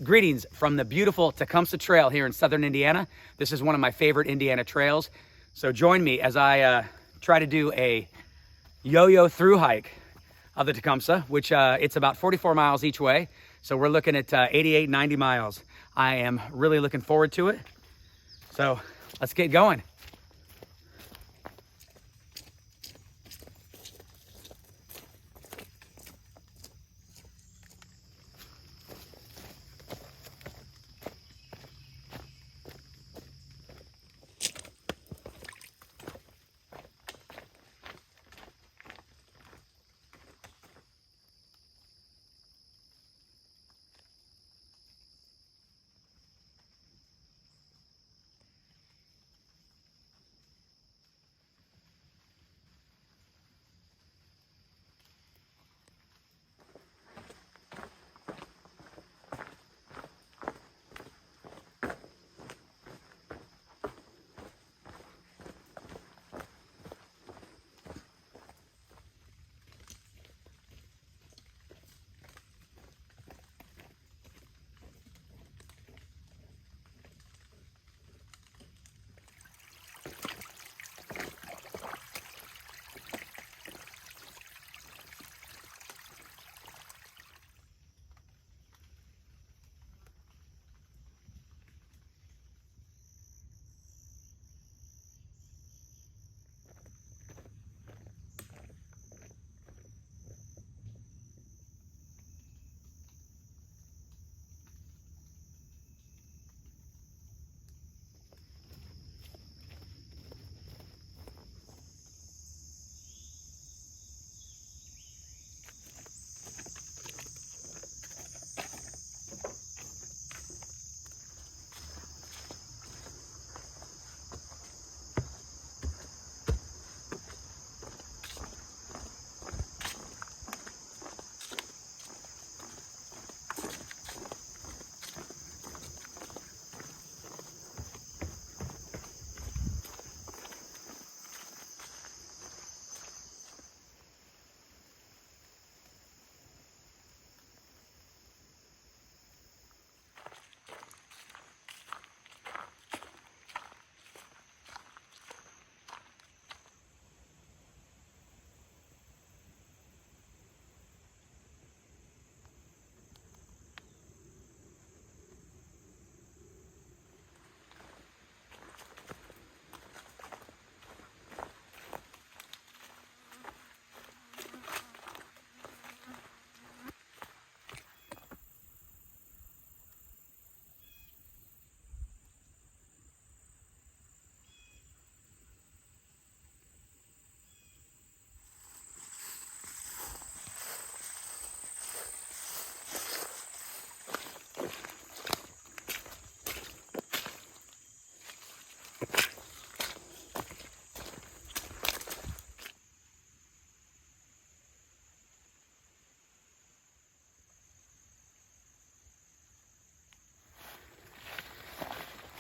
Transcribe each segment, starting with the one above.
Greetings from the beautiful Tecumseh Trail here in southern Indiana. This is one of my favorite Indiana trails. So join me as I try to do a yo-yo through hike of the Tecumseh, which it's about 44 miles each way. So we're looking at 88, 90 miles. I am really looking forward to it. So let's get going.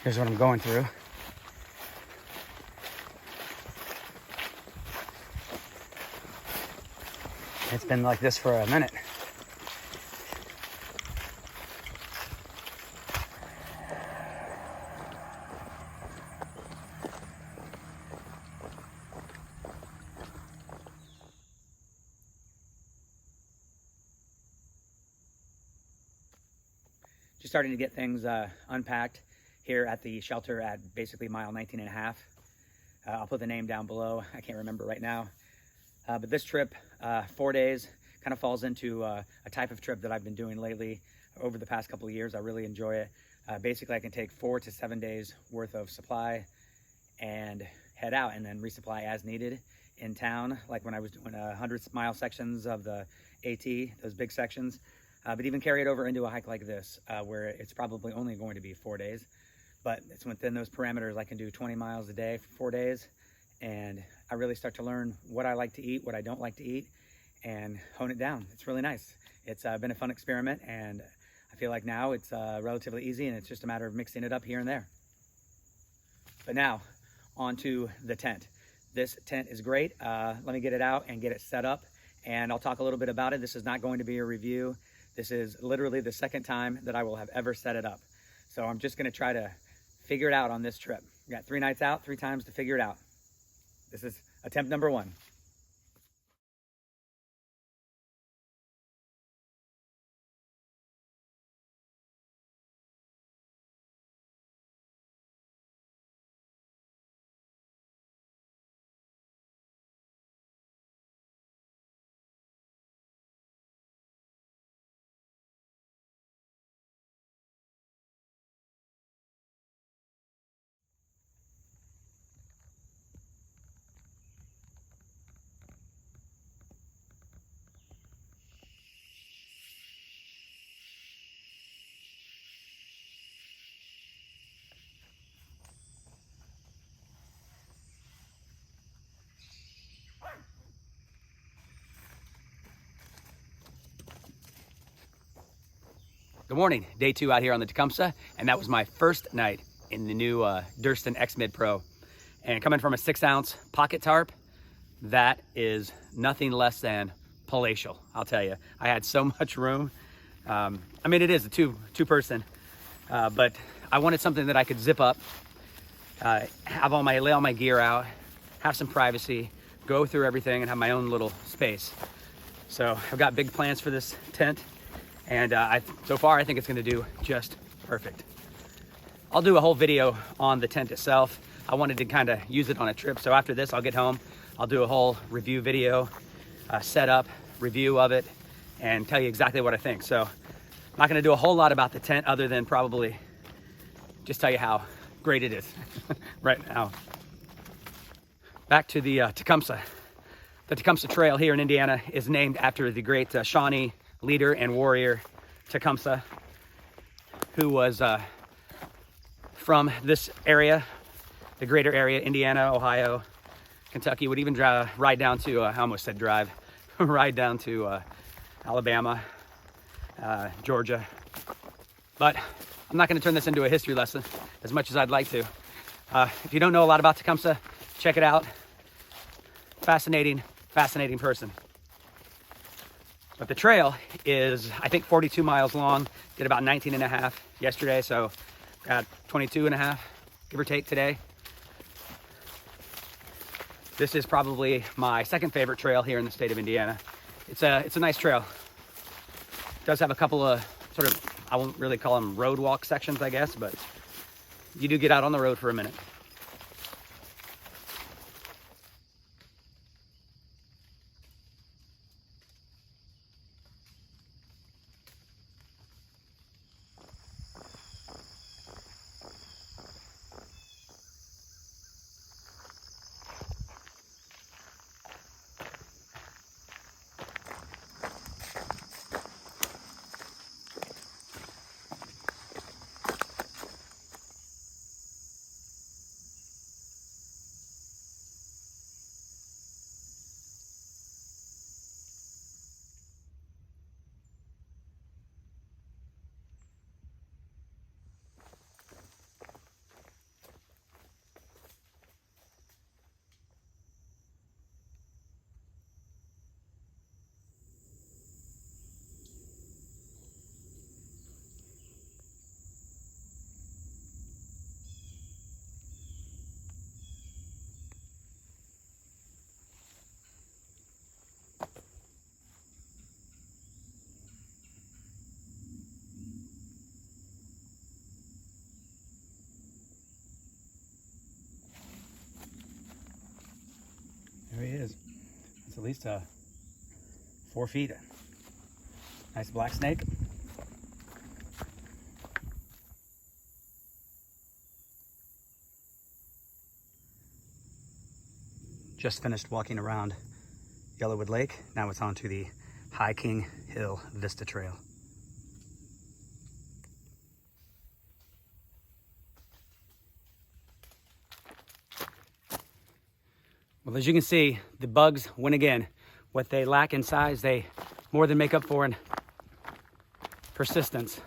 Here's what I'm going through. It's been like this for a minute. Just starting to get things unpacked here at the shelter at basically mile 19 and a half. I'll put the name down below. I can't remember right now. But this trip, 4 days, kind of falls into a type of trip that I've been doing lately over the past couple of years. I really enjoy it. Basically, I can take 4 to 7 days worth of supply and head out and then resupply as needed in town, like when I was doing 100-mile sections of the AT, those big sections. But even carry it over into a hike like this, where it's probably only going to be 4 days. But it's within those parameters. I can do 20 miles a day for 4 days. And I really start to learn what I like to eat, what I don't like to eat, and hone it down. It's really nice. It's been a fun experiment, and I feel like now it's relatively easy, and it's just a matter of mixing it up here and there. But now, onto the tent. This tent is great. Let me get it out and get it set up, and I'll talk a little bit about it. This is not going to be a review. This is literally the second time that I will have ever set it up. So I'm just gonna try to figure it out on this trip. We got 3 nights out, 3 times to figure it out. This is attempt number 1. Good morning, day 2 out here on the Tecumseh, and that was my first night in the new Durston X-Mid Pro. And coming from a 6-ounce pocket tarp, that is nothing less than palatial, I'll tell you. I had so much room. I mean, it is a two-person, but I wanted something that I could zip up, lay all my gear out, have some privacy, go through everything, and have my own little space. So I've got big plans for this tent. And so far, I think it's gonna do just perfect. I'll do a whole video on the tent itself. I wanted to kind of use it on a trip. So after this, I'll get home. I'll do a whole review video, setup, review of it, and tell you exactly what I think. So I'm not gonna do a whole lot about the tent other than probably just tell you how great it is right now. Back to the Tecumseh. The Tecumseh Trail here in Indiana is named after the great Shawnee leader and warrior Tecumseh, who was from this area, the greater area, Indiana, Ohio, Kentucky, would even ride down to, I almost said drive, ride down to Alabama, Georgia. But I'm not going to turn this into a history lesson as much as I'd like to. If you don't know a lot about Tecumseh, check it out. Fascinating person. But the trail is, I think, 42 miles long. Did about 19 and a half yesterday, so got 22 and a half, give or take, today. This is probably my second favorite trail here in the state of Indiana. It's a nice trail. It does have a couple of sort of, I won't really call them road walk sections, I guess, but you do get out on the road for a minute. There he is. It's at least a 4 feet. Nice black snake. Just finished walking around Yellowwood Lake. Now it's on to the High King Hill Vista Trail. Well, as you can see, the bugs win again. What they lack in size, they more than make up for in persistence.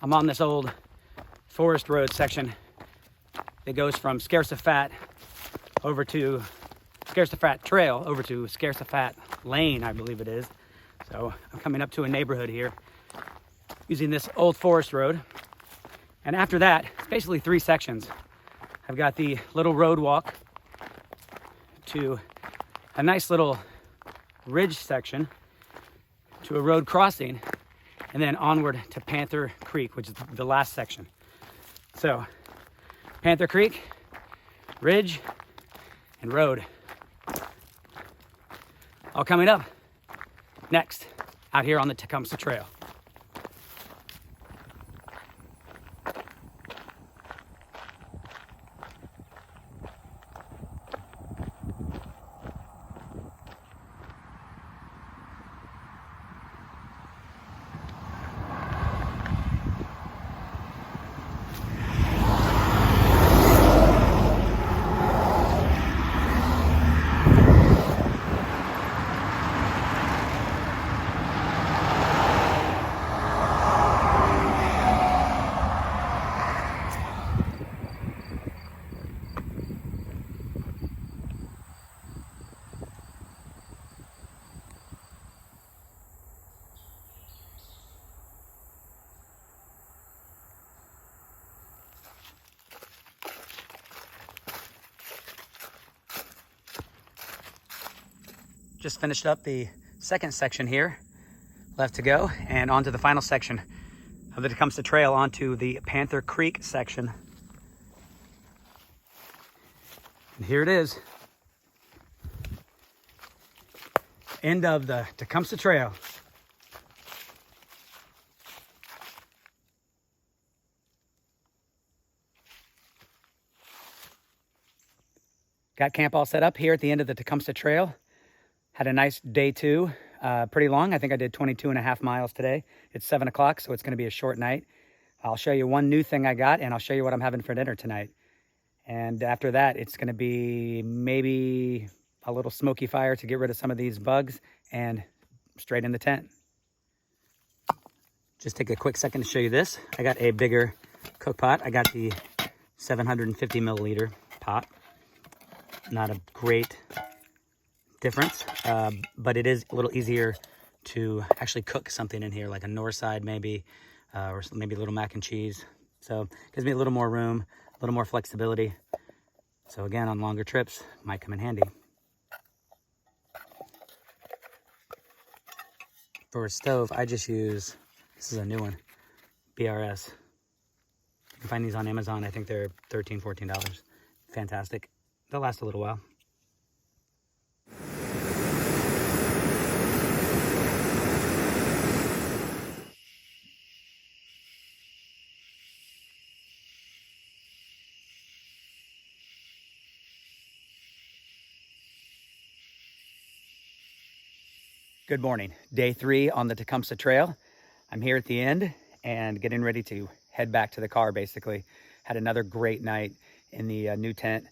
I'm on this old forest road section that goes from Scarce-a-Fat over to Scarce-a-Fat Trail over to Scarce-a-Fat Lane, I believe it is. So I'm coming up to a neighborhood here using this old forest road. And after that, it's basically 3 sections. I've got the little road walk to a nice little ridge section to a road crossing, and then onward to Panther Creek, which is the last section. So, Panther Creek, ridge, and road. All coming up next, out here on the Tecumseh Trail. Just finished up the second section here, left to go, and onto the final section of the Tecumseh Trail, onto the Panther Creek section. And here it is. End of the Tecumseh Trail. Got camp all set up here at the end of the Tecumseh Trail. Had a nice day 2, pretty long. I think I did 22.5 miles today. It's 7 o'clock, so it's gonna be a short night. I'll show you one new thing I got, and I'll show you what I'm having for dinner tonight. And after that, it's gonna be maybe a little smoky fire to get rid of some of these bugs, and straight in the tent. Just take a quick second to show you this. I got a bigger cook pot. I got the 750 milliliter pot. Not a great difference, but it is a little easier to actually cook something in here, like a north side maybe, or maybe a little mac and cheese. So it gives me a little more room, a little more flexibility. So again, on longer trips, might come in handy. For a stove, I just use, this is a new one, BRS. You can find these on Amazon. I think they're $13, $14. Fantastic. They'll last a little while. Good morning. Day 3 on the Tecumseh Trail. I'm here at the end and getting ready to head back to the car, basically. Had another great night in the new tent.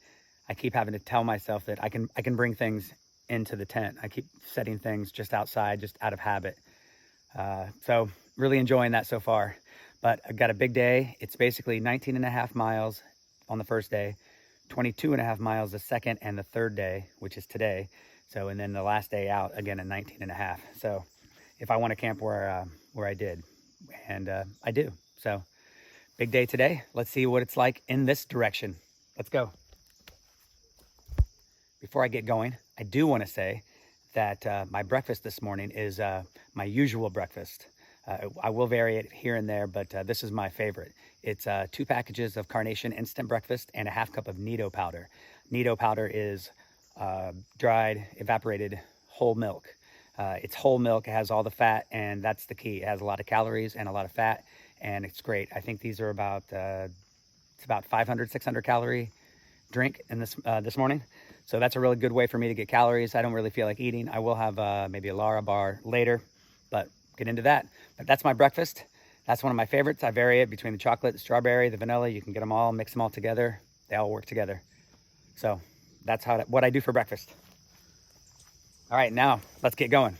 I keep having to tell myself that I can bring things into the tent. I keep setting things just outside, just out of habit. So really enjoying that so far. But I've got a big day. It's basically 19.5 miles on the first day, 22.5 miles the second and the third day, which is today. So, and then the last day out again at 19.5. So if I want to camp where I did, and I do. So big day today. Let's see what it's like in this direction. Let's go. Before I get going, I do want to say that my breakfast this morning is my usual breakfast. I will vary it here and there, but this is my favorite. It's 2 packages of Carnation Instant Breakfast and a half cup of Nido powder. Nido powder is dried, evaporated whole milk. It's whole milk, it has all the fat, and that's the key. It has a lot of calories and a lot of fat, and it's great. I think these are about, it's about 500, 600 calorie drink in this morning. So that's a really good way for me to get calories. I don't really feel like eating. I will have maybe a Lara bar later, but get into that. But that's my breakfast. That's one of my favorites. I vary it between the chocolate, the strawberry, the vanilla. You can get them all, mix them all together. They all work together. So that's what I do for breakfast. All right, now let's get going.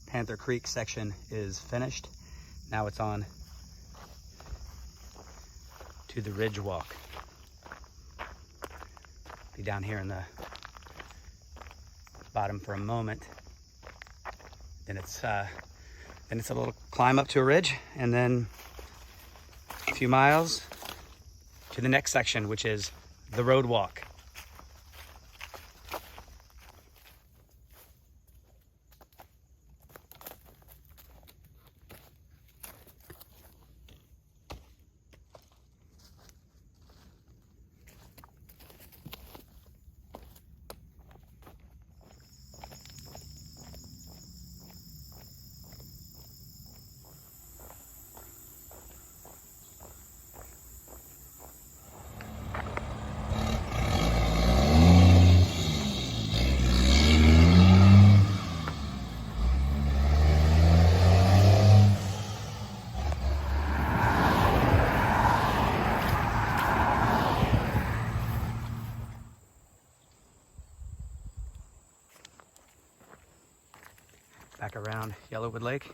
Panther Creek section is finished. Now it's on to the Ridge Walk. Be down here in the bottom for a moment. Then it's a little climb up to a ridge, and then a few miles to the next section, which is the Road Walk. Back around Yellowwood Lake.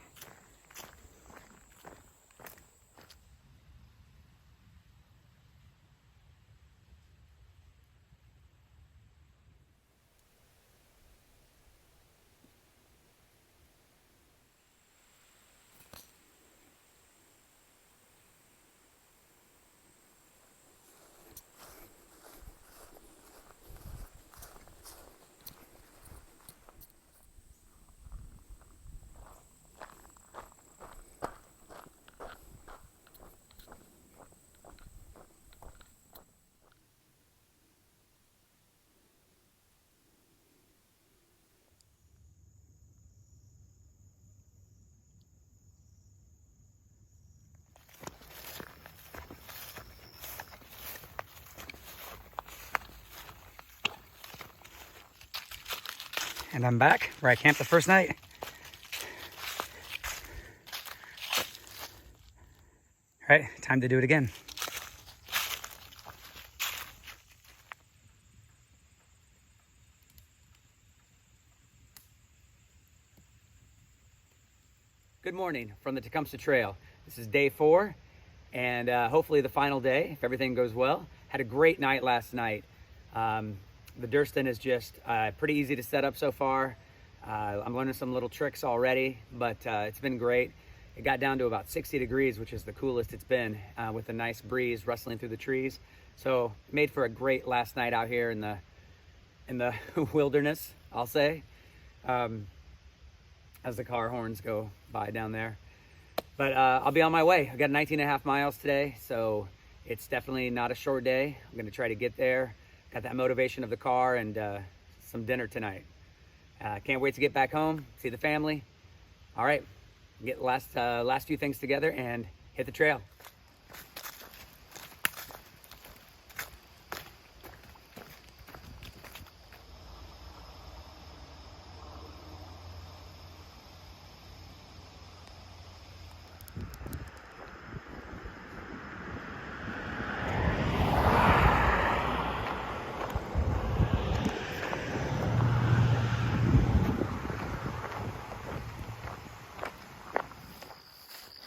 And I'm back where I camped the first night. All right, time to do it again. Good morning from the Tecumseh Trail. This is day 4, and hopefully the final day, if everything goes well. Had a great night last night. The Durston is just pretty easy to set up so far. I'm learning some little tricks already, but it's been great. It got down to about 60 degrees, which is the coolest it's been, with a nice breeze rustling through the trees. So made for a great last night out here in the wilderness, I'll say, as the car horns go by down there. But I'll be on my way. I've got 19.5 miles today, so it's definitely not a short day. I'm gonna try to get there. Got that motivation of the car and some dinner tonight. Can't wait to get back home, see the family. All right, get last few things together and hit the trail.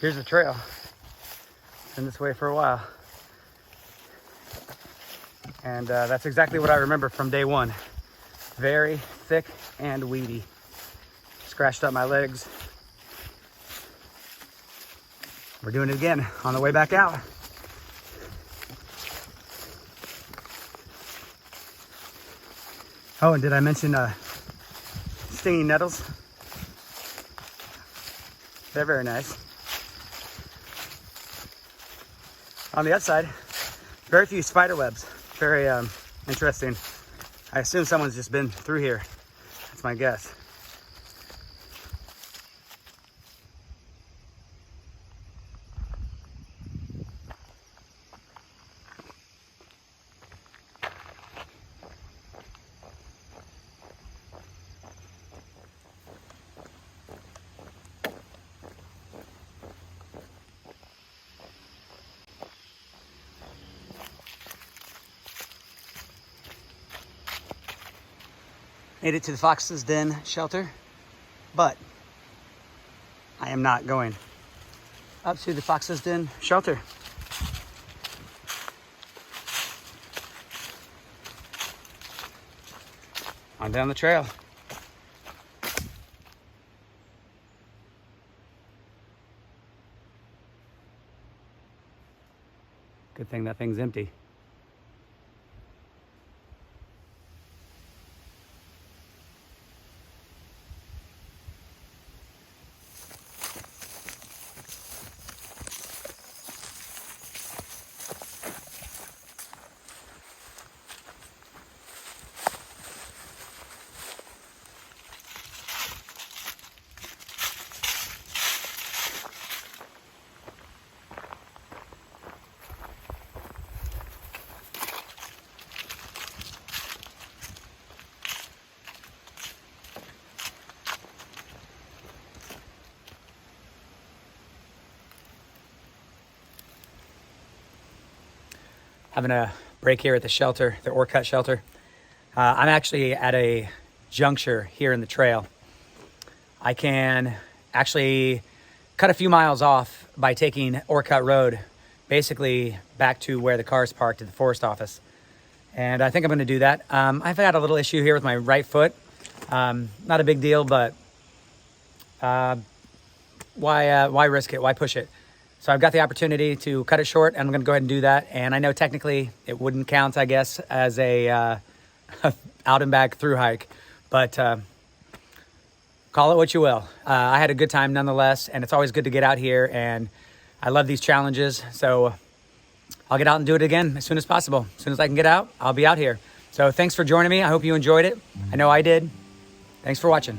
Here's the trail. Been this way for a while. And that's exactly what I remember from day one. Very thick and weedy. Scratched up my legs. We're doing it again on the way back out. Oh, and did I mention stinging nettles? They're very nice. On the outside, very few spider webs. Very interesting. I assume someone's just been through here. That's my guess. Made it to the Fox's Den shelter, but I am not going up to the Fox's Den shelter. On down the trail. Good thing that thing's empty. Having a break here at the shelter, the ore cut shelter. I'm actually at a juncture here in the trail. I can actually cut a few miles off by taking ore cut road, basically back to where the car's parked at the forest office. And I think I'm gonna do that. I've had a little issue here with my right foot. Not a big deal, but why risk it? Why push it? So I've got the opportunity to cut it short, and I'm gonna go ahead and do that. And I know technically it wouldn't count, I guess, as a out and back through hike, but call it what you will. I had a good time nonetheless, and it's always good to get out here, and I love these challenges. So I'll get out and do it again as soon as possible. As soon as I can get out, I'll be out here. So thanks for joining me. I hope you enjoyed it. I know I did. Thanks for watching.